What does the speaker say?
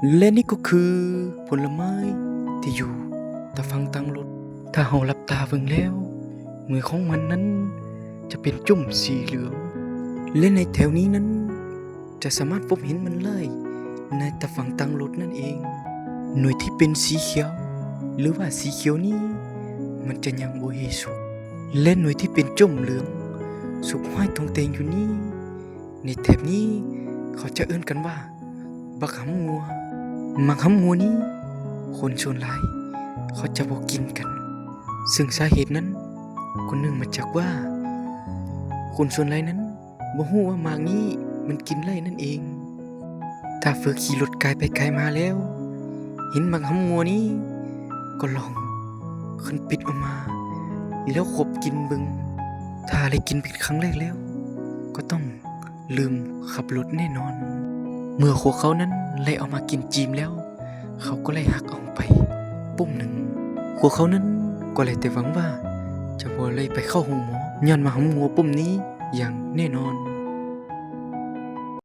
และนี่ก็คือผลไม้ที่อยู่ตะฟังตังรถถ้าเราหลับตาเบิ่งแล้วมือของมันนั้นจะเป็นจุ่มสีเหลืองและในแถวนี้นั้นจะสามารถพบเห็นมันเลยในตะฟังตังรถนั่นเองหน่วยที่เป็นสีเขียวหรือว่าสีเขียวนี้มันจะยังบ่เฮสุกและหน่วยที่เป็นจุ่มเหลืองสุกห้อยตรงเตงอยู่นี่ในแถบนี้เขาจะเอิ้นกันว่าบักหำงัวมักหำงัวนี้คนส่วนหลายเขาจะบ่กินกันซึ่งสาเหตุนั้นก็เนื่องมาจากว่าคนส่วนหลายนั้นบ่ฮู้ว่าหมากนี้มันกินไรนั่นเองถ้าฝึกขี่รถไกลไปไกลมาแล้วเห็นมักหำงัวนี้ก็ลองขึ้นปิดออกมาแล้วขบกินเบิ่งถ้าได้กินเป็นครั้งแรกแล้วก็ต้องลืมขับรถแน่นอนเมื่อพวกเขานั้นไล่เอามากินจีมแล้วเขาก็ไล่หักออกไปปุ่มหนึ่งพวกเขานั้นก็เลยแต่หวังว่าจะบ่ไล่ไปเข้าห้องหมอย้อนมาหำงัวปุ่มนี้อย่างแน่นอน